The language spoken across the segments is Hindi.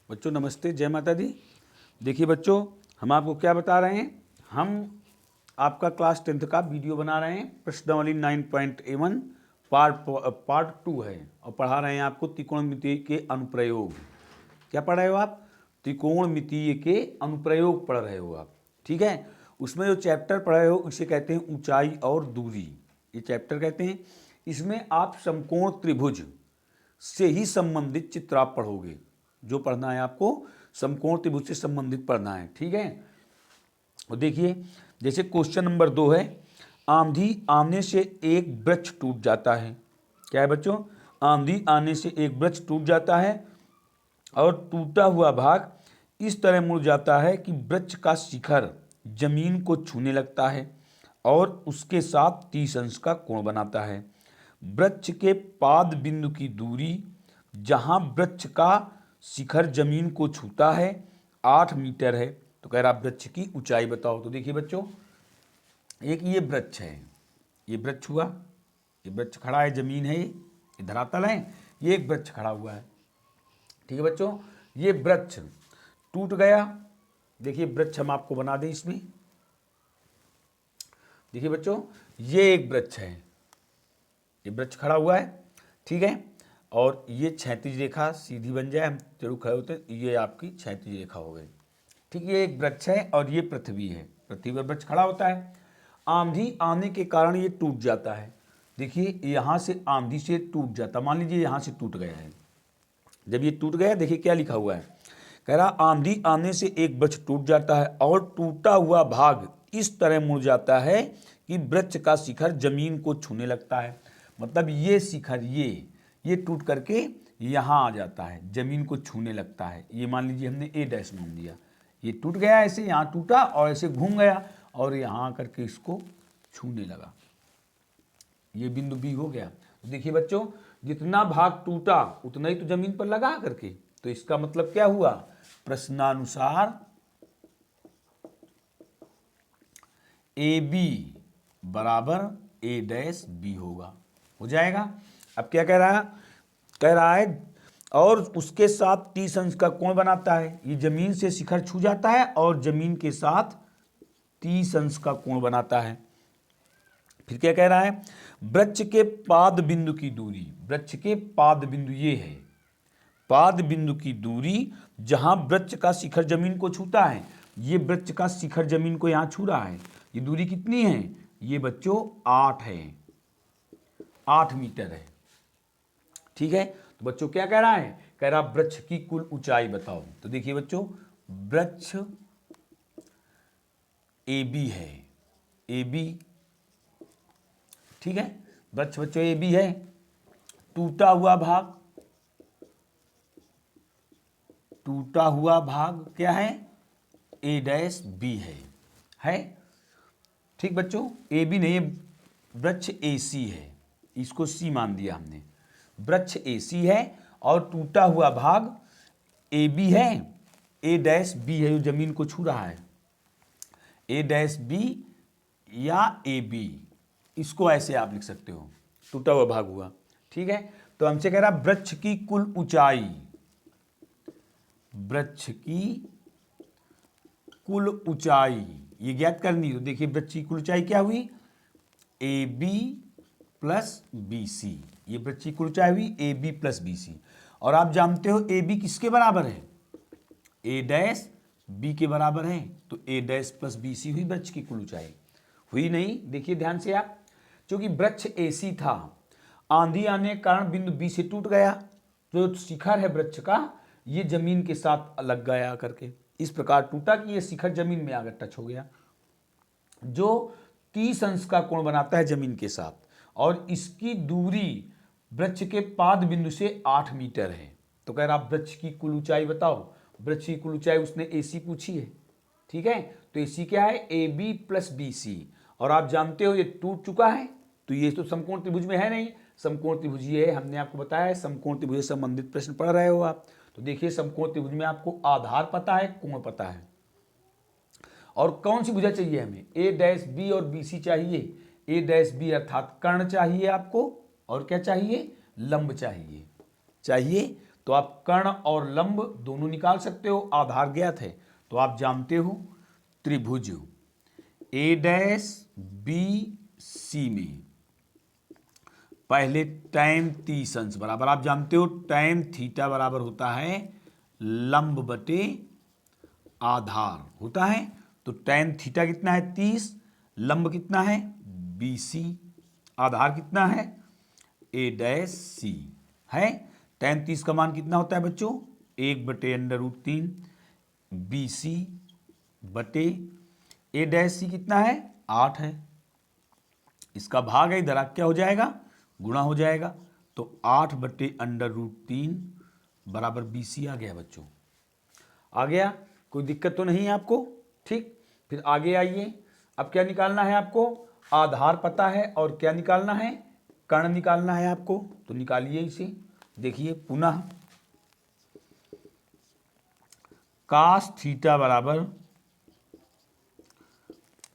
बच्चों नमस्ते, जय माता दी। देखिए बच्चों, हम आपको क्या बता रहे हैं, हम आपका क्लास 10th का वीडियो बना रहे हैं। प्रश्नावली 9.A1 पार्ट 2 है और पढ़ा रहे हैं आपको त्रिकोणमितीय के अनुप्रयोग। क्या पढ़ रहे हो आप? त्रिकोणमितीय के अनुप्रयोग पढ़ रहे हो आप, ठीक है। उसमें जो चैप्टर पढ़ रहे हो उसे कहते हैं ऊंचाई और दूरी, ये चैप्टर कहते हैं। इसमें आप समकोण त्रिभुज से ही संबंधित चित्र आप पढ़ोगे। जो पढ़ना है आपको समकोण त्रिभुज से संबंधित पढ़ना है, ठीक है। और देखिए, जैसे क्वेश्चन नंबर 2 है, आंधी आने से एक वृक्ष टूट जाता है। क्या है बच्चों? आंधी आने से एक वृक्ष टूट जाता है और टूटा हुआ भाग इस तरह मुड़ जाता है कि वृक्ष का शिखर जमीन को छूने लगता है और उसके साथ 30 अंश का कोण बनाता है। वृक्ष के पाद बिंदु की दूरी जहां वृक्ष का शिखर जमीन को छूता है 8 मीटर है। तो कह रहा वृक्ष की ऊंचाई बताओ। तो देखिए बच्चों, एक ये वृक्ष है, ये वृक्ष हुआ, ये वृक्ष खड़ा है, जमीन है, ये धरातल है, ये एक वृक्ष खड़ा हुआ है, ठीक है बच्चों। ये वृक्ष टूट गया। देखिए वृक्ष हम आपको बना दें इसमें। देखिए बच्चों, ये एक वृक्ष है, ये वृक्ष खड़ा हुआ है, ठीक है। और ये क्षैतिज रेखा सीधी बन जाए, हम जरूर खड़े होते हैं, ये आपकी क्षैतिज रेखा हो गई, ठीक। ये एक वृक्ष है और ये पृथ्वी है, पृथ्वी पर वृक्ष खड़ा होता है। आंधी आने के कारण ये टूट जाता है। देखिए यहाँ से आंधी से टूट जाता, मान लीजिए यहाँ से टूट गया है। जब ये टूट गया, देखिए क्या लिखा हुआ है, कह रहा आंधी आने से एक वृक्ष टूट जाता है और टूटा हुआ भाग इस तरह मुड़ जाता है कि वृक्ष का शिखर जमीन को छूने लगता है। मतलब ये शिखर ये टूट करके यहाँ आ जाता है, जमीन को छूने लगता है। ये मान लीजिए हमने ए डैश मान दिया, ये टूट गया, ऐसे यहाँ टूटा और ऐसे घूम गया और यहाँ आकर के इसको छूने लगा, ये बिंदु बी हो गया। तो देखिए बच्चों, जितना भाग टूटा उतना ही तो जमीन पर लगा करके, तो इसका मतलब क्या हुआ, प्रश्नानुसार ए बी बराबर ए डैश बी होगा, हो जाएगा। अब क्या कह रहा है और उसके साथ 30 अंश का कोण बनाता है। ये जमीन से शिखर छू जाता है और जमीन के साथ 30 अंश का कोण बनाता है। फिर क्या कह रहा है, वृक्ष के पाद बिंदु की दूरी, वृक्ष के पाद बिंदु ये है, पाद बिंदु की दूरी जहां वृक्ष का शिखर जमीन को छूता है, ये वृक्ष का शिखर जमीन को यहां छू रहा है, ये दूरी कितनी है, ये बच्चों 8 है, 8 मीटर है, ठीक है। तो बच्चों क्या कह रहा है, कह रहा वृक्ष की कुल ऊंचाई बताओ। तो देखिए बच्चों, वृक्ष ए बी है, ए बी, ठीक है। वृक्ष बच्चों ए बी है, टूटा हुआ भाग क्या है, ए डैश बी है, ठीक बच्चों। ए बी नहीं, वृक्ष ए सी है, इसको सी मान दिया हमने, वृक्ष ए सी है और टूटा हुआ भाग ए बी है, ए डैश बी है, जो जमीन को छू रहा है, ए डैश बी या ए बी, इसको ऐसे आप लिख सकते हो, टूटा हुआ भाग हुआ, ठीक है। तो हमसे कह रहा वृक्ष की कुल ऊंचाई, वृक्ष की कुल ऊंचाई ये ज्ञात करनी। तो देखिए वृक्ष की कुल ऊंचाई क्या हुई, A B plus B C, ये वृक्ष की कुल ऊंचाई हुई A B plus B C. और आप जानते हो ए बी किसके बराबर है, ए डैश बी के बराबर है, तो ए डैश प्लस बी सी हुई वृक्ष की कुल ऊंचाई। हुई नहीं, देखिए ध्यान से आप, क्योंकि वृक्ष ए सी था, आंधी आने के कारण बिंदु बी से टूट गया, जो शिखर है वृक्ष का ये जमीन के साथ लग गया करके, इस प्रकार टूटा कि ये शिखर जमीन में आकर टच हो गया, जो 30 अंश का कोण बनाता है जमीन के साथ, और इसकी दूरी वृक्ष के पाद बिंदु से 8 मीटर है। तो कह रहा वृक्ष की कुल ऊंचाई बताओ। वृक्ष की कुल ऊंचाई उसने ए सी पूछी है, ठीक है। तो ए सी क्या है, A B plus B C, और आप जानते हो ये टूट चुका है, तो ये तो समकोण त्रिभुज में है नहीं, समकोण त्रिभुज ये है, हमने आपको बताया है समकोण त्रिभुज से संबंधित प्रश्न पढ़ रहे हो आप। तो देखिए समकोण त्रिभुज में आपको आधार पता है, कोण पता है, और कौन सी भुजा चाहिए हमें, ए डैश बी और बी सी चाहिए। ए डैश बी अर्थात कर्ण चाहिए आपको, और क्या चाहिए, लंब चाहिए। तो आप कर्ण और लंब दोनों निकाल सकते हो। आधार ज्ञात है तो आप जानते हो त्रिभुज ए डैश बी सी में पहले tan 30 अंश बराबर, आप जानते हो tan थीटा बराबर होता है लंब बटे आधार होता है। तो tan थीटा कितना है 30, लंब कितना है BC, आधार कितना है A डैश सी है। tan 30 का मान कितना होता है बच्चों 1/√3 BC बटे A डैश सी कितना है 8 है। इसका भाग है इधर क्या हो जाएगा गुणा हो जाएगा। तो 8/√3 बराबर BC आ गया बच्चों, आ गया। कोई दिक्कत तो नहीं है आपको, ठीक। फिर आगे आइए, अब क्या निकालना है आपको, आधार पता है और क्या निकालना है कर्ण निकालना है आपको। तो निकालिए इसे, देखिए पुनः cos थीटा बराबर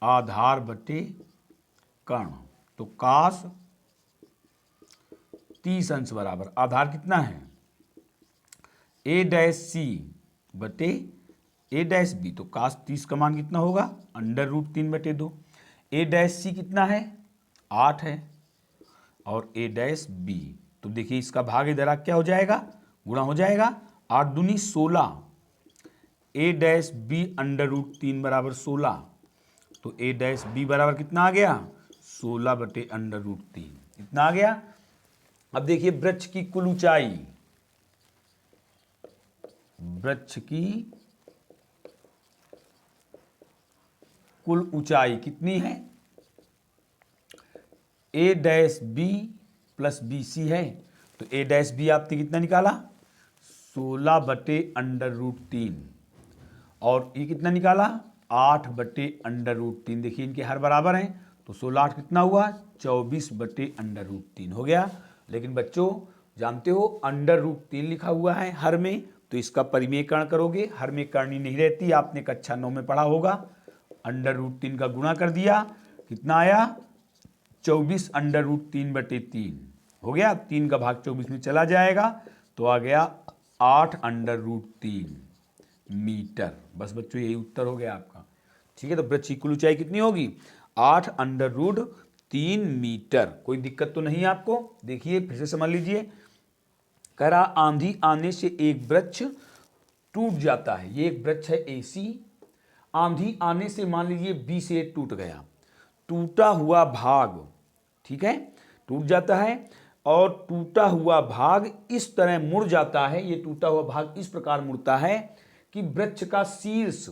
आधार बटे कर्ण। तो cos 30 अंश बराबर आधार कितना है A डैश सी बटे A डैश बी। तो cos 30 का मान कितना होगा √3/2। A डैश सी कितना है 8 है और A डैश बी। तो देखिए इसका भाग इधर क्या हो जाएगा गुणा हो जाएगा। 8 दूनी 16, A डैश बी √3 बराबर 16। तो A डैश बी बराबर कितना आ गया 16/√3, इतना आ गया। अब देखिए वृक्ष की कुल ऊंचाई, वृक्ष की कुल ऊंचाई कितनी है A dash B plus BC है। तो A डैश बी आपने कितना निकाला 16/√3 और ये कितना निकाला 8/√3। देखिए इनके हर बराबर हैं तो 16 8 कितना हुआ 24/√3 हो गया। लेकिन बच्चों जानते हो √3 लिखा हुआ है हर में, तो इसका परिमेयकरण करोगे, हर में करनी नहीं रहती, आपने कक्षा 9 में पढ़ा होगा। √3 का गुणा कर दिया कितना आया 24√3/3 हो गया। 3 का भाग 24 में चला जाएगा तो आ गया 8√3 मीटर। बस बच्चों यही उत्तर हो गया आपका, ठीक है। तो वृक्ष की कुल ऊंचाई कितनी होगी 8√3 मीटर। कोई दिक्कत तो नहीं है आपको। देखिए फिर से समझ लीजिए, कह रहा आंधी आने से एक वृक्ष टूट जाता है। ये एक वृक्ष है AC, आंधी आने से मान लीजिए B से टूट गया, टूटा हुआ भाग, ठीक है, टूट जाता है और टूटा हुआ भाग इस तरह मुड़ जाता है। ये टूटा हुआ भाग इस प्रकार मुड़ता है कि वृक्ष का शीर्ष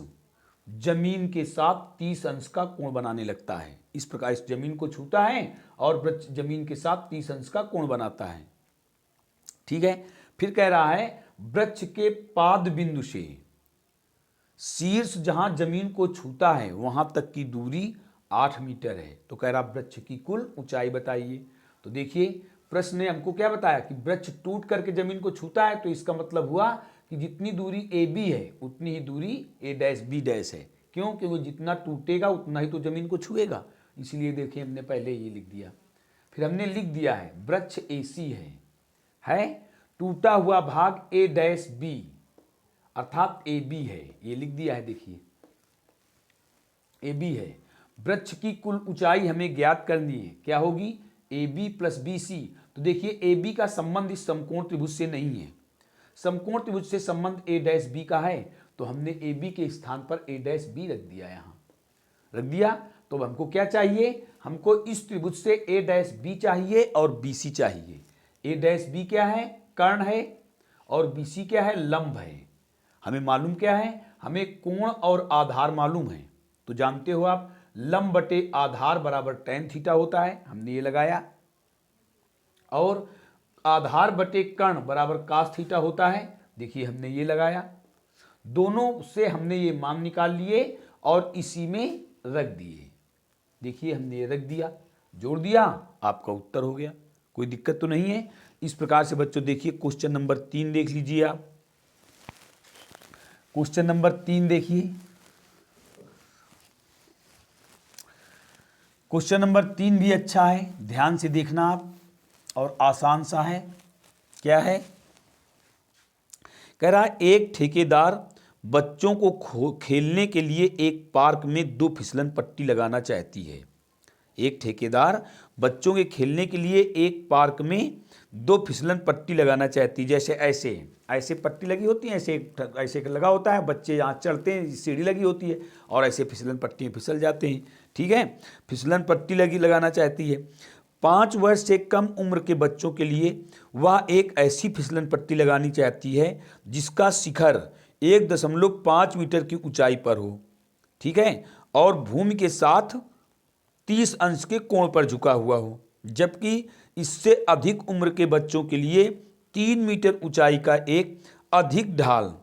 जमीन के साथ 30 अंश का कोण बनाने लगता है। इस प्रकार इस जमीन को छूता है और वृक्ष जमीन के साथ 30 अंश का कोण बनाता है, ठीक है। फिर कह रहा है वृक्ष के पाद बिंदु से शीर्ष जहां जमीन को छूता है वहां तक की दूरी 8 मीटर है। तो कह रहा वृक्ष की कुल ऊंचाई बताइए। तो देखिए प्रश्न ने हमको क्या बताया कि वृक्ष टूट करके जमीन को छूता है, तो इसका मतलब हुआ कि जितनी दूरी AB है उतनी ही दूरी A डैश B डैश है। क्यों, क्योंकि जितना टूटेगा उतना ही तो जमीन को छुएगा। इसलिए देखिए हमने पहले ये लिख दिया। फिर हमने लिख दिया है वृक्ष AC है टूटा हुआ भाग A डैश B अर्थात AB है, ये लिख दिया है। देखिए AB है, वृक्ष की कुल ऊंचाई हमें ज्ञात करनी है, क्या होगी AB प्लस BC। तो देखिए AB का संबंध इस समकोण त्रिभुज से नहीं है, समकोण त्रिभुज से संबंध A डैश B का है। तो हमने AB के स्थान पर A डैश B रख दिया, यहां रख दिया। तो हमको क्या चाहिए, हमको इस त्रिभुज से A डैश B चाहिए और BC चाहिए। A डैश B क्या है कर्ण है और BC क्या है लंब है। हमें मालूम क्या है, हमें कोण और आधार मालूम है। तो जानते हो आप लंब बटे आधार बराबर tan थीटा होता है, हमने ये लगाया। और आधार बटे कर्ण बराबर cos थीटा होता है, देखिए हमने ये लगाया। दोनों से हमने ये मान निकाल लिए और इसी में रख दिए। देखिए हमने ये रख दिया, जोड़ दिया, आपका उत्तर हो गया। कोई दिक्कत तो नहीं है। इस प्रकार से बच्चों देखिए क्वेश्चन नंबर 3 देख लीजिए आप। क्वेश्चन नंबर 3 देखिए, क्वेश्चन नंबर 3 भी अच्छा है, ध्यान से देखना आप, और आसान सा है। क्या है, कह रहा है एक ठेकेदार बच्चों को खेलने के लिए एक पार्क में 2 फिसलन पट्टी लगाना चाहती है। एक ठेकेदार बच्चों के खेलने के लिए एक पार्क में 2 फिसलन पट्टी लगाना चाहती है। जैसे ऐसे ऐसे पट्टी लगी होती है, ऐसे ऐसे लगा होता है, बच्चे यहाँ चढ़ते हैं, सीढ़ी लगी होती है और ऐसे फिसलन पट्टी फिसल जाते हैं। ठीक है, फिसलन पट्टी लगाना चाहती है। 5 वर्ष से कम उम्र के बच्चों के लिए वह एक ऐसी फिसलन पट्टी लगानी चाहती है जिसका शिखर 1.5 मीटर की ऊंचाई पर हो। ठीक है, और भूमि के साथ 30 अंश के कोण पर झुका हुआ हो, जबकि इससे अधिक उम्र के बच्चों के लिए 3 मीटर ऊंचाई का एक अधिक ढाल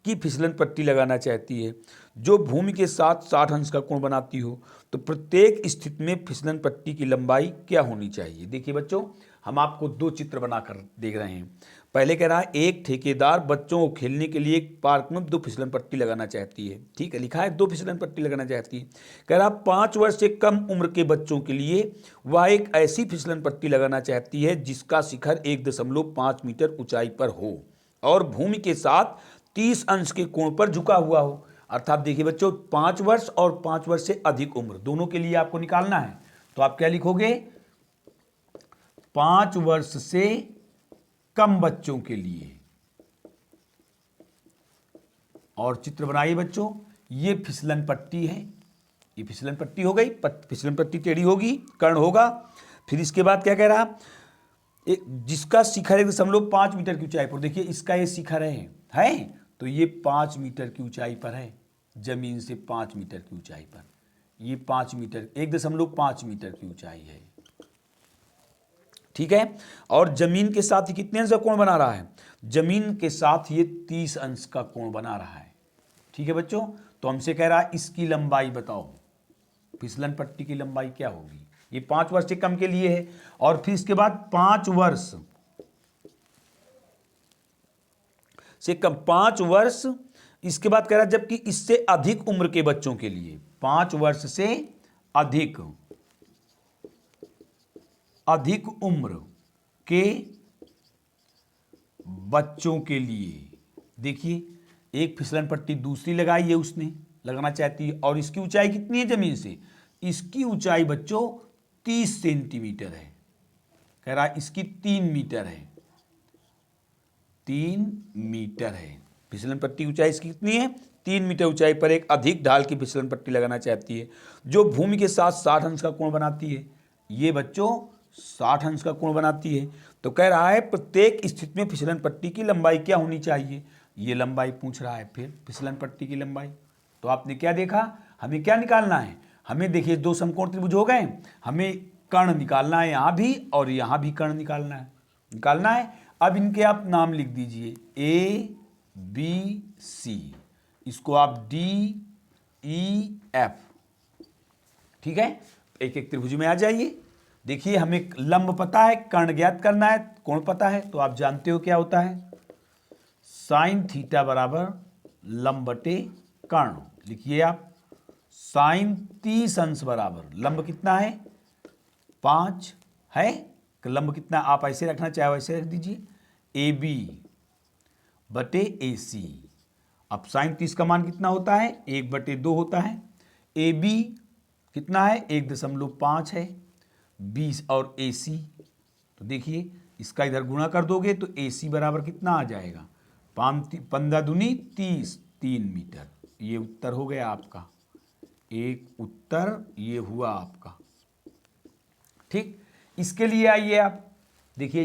की फिसलन पट्टी लगाना चाहती है जो भूमि के साथ 60 अंश का कोण बनाती हो। तो प्रत्येक स्थिति में फिसलन पट्टी की लंबाई क्या होनी चाहिए? देखिए बच्चों, हम आपको 2 चित्र बनाकर देख रहे हैं। पहले कह रहा है एक ठेकेदार बच्चों को खेलने के लिए एक पार्क में 2 फिसलन पट्टी लगाना चाहती है। ठीक है, लिखा है 2 फिसलन पट्टी लगाना चाहती है। कह रहा 5 वर्ष से कम उम्र के बच्चों के लिए वह एक ऐसी फिसलन पट्टी लगाना चाहती है जिसका शिखर 1.5 मीटर ऊंचाई पर हो और भूमि के साथ 30 अंश के कोण पर झुका हुआ हो। अर्थात देखिए बच्चों, 5 वर्ष और 5 वर्ष से अधिक उम्र दोनों के लिए आपको निकालना है। तो आप क्या लिखोगे? 5 वर्ष से कम बच्चों के लिए। और चित्र बनाइए बच्चों, ये फिसलन पट्टी है, ये फिसलन पट्टी हो गई, फिसलन पट्टी टेढ़ी होगी, कर्ण होगा। फिर इसके बाद क्या कह रहा, जिसका शिखर 1.5 मीटर की ऊंचाई पर। देखिए इसका ये शिखर है तो ये 5 मीटर की ऊंचाई पर है, जमीन से 5 मीटर की ऊंचाई पर। ये 5 मीटर 1.5 मीटर की ऊंचाई है। ठीक है, और जमीन के साथ कितने अंश का कोण बना रहा है? जमीन के साथ ये 30 अंश का कोण बना रहा है। ठीक है बच्चों, तो हमसे कह रहा है इसकी लंबाई बताओ, फिसलन पट्टी की लंबाई क्या होगी? ये 5 वर्ष से कम के लिए है। और फिर इसके बाद 5 वर्ष से कम, 5 वर्ष, इसके बाद कह रहा है जबकि इससे अधिक उम्र के बच्चों के लिए, 5 वर्ष से अधिक उम्र के बच्चों के लिए। देखिए एक फिसलन पट्टी दूसरी लगाई है, उसने लगाना चाहती है, और इसकी ऊंचाई कितनी है जमीन से? इसकी ऊंचाई बच्चों 30 सेंटीमीटर है। कह रहा है इसकी 3 मीटर है, 3 मीटर है। फिसलन पट्टी ऊंचाई इसकी कितनी है? 3 मीटर ऊंचाई पर एक अधिक ढाल की फिसलन पट्टी लगाना चाहती है जो भूमि के साथ 60 अंश का कोण बनाती है। ये बच्चों 60 अंश का कोण बनाती है। तो कह रहा है प्रत्येक स्थिति में फिसलन पट्टी की लंबाई क्या होनी चाहिए? ये लंबाई पूछ रहा है। फिर फिसलन पट्टी की लंबाई, तो आपने क्या देखा, हमें क्या निकालना है? हमें देखिए 2 समकोण त्रिभुज हो गए, हमें कर्ण निकालना है, यहाँ भी और यहाँ भी कर्ण निकालना है। अब इनके आप नाम लिख दीजिए, A B C, इसको आप D E F। ठीक है, एक एक त्रिभुज में आ जाइए। देखिए हमें लंब पता है, कर्ण ज्ञात करना है, कोण पता है, तो आप जानते हो क्या होता है, साइन थीटा बराबर लंब बटे कर्ण। लिखिए आप, साइन 30 अंश बराबर लंब कितना है? 5 है, लंब कितना आप ऐसे रखना चाहे वैसे रख दीजिए, AB बटे AC। अब साइन 30 का मान कितना होता है? 1/2 होता है। AB कितना है? 1.5 है। 20 और AC, तो देखिए इसका इधर गुणा कर दोगे तो AC बराबर कितना आ जाएगा? 15 दूनी 30, 3 मीटर। ये उत्तर हो गया आपका, एक उत्तर ये हुआ आपका। ठीक, इसके लिए आइए आप देखिए,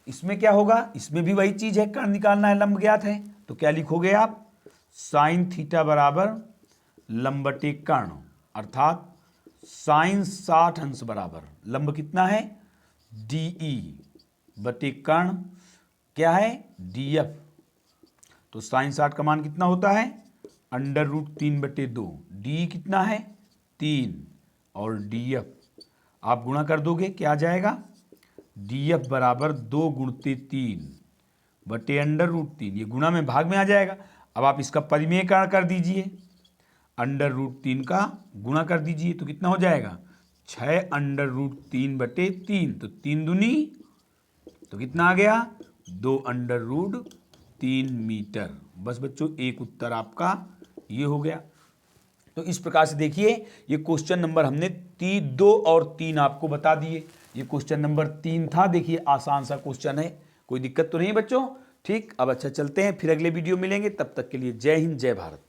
इसमें क्या होगा? इसमें भी वही चीज है, कर्ण निकालना है, लंब ज्ञात है। तो क्या लिखोगे आप? साइन थीटा बराबर लंब बटे कर्ण, अर्थात साइन 60 अंश बराबर लंब कितना है? DE बटे कर्ण क्या है? DF। तो साइन 60 का मान कितना होता है? √3/2। DE कितना है? 3, और DF आप गुणा कर दोगे, क्या आ जाएगा? DF बराबर 2 × 3 बटे √3। ये गुणा में भाग में आ जाएगा। अब आप इसका परिमेयकरण कर दीजिए, √3 का गुणा कर दीजिए, तो कितना हो जाएगा? 6 √3/3। तो 3 दूनी, तो कितना आ गया? 2 √3। 3 मीटर। बस बच्चों एक उत्तर आपका ये हो गया। तो इस प्रकार से देखिए ये क्वेश्चन नंबर हमने 2 और 3 आपको बता दिए। ये क्वेश्चन नंबर 3 था, देखिए आसान सा क्वेश्चन है, कोई दिक्कत तो नहीं बच्चों। ठीक, अब अच्छा चलते हैं, फिर अगले वीडियो मिलेंगे, तब तक के लिए जय हिंद जय भारत।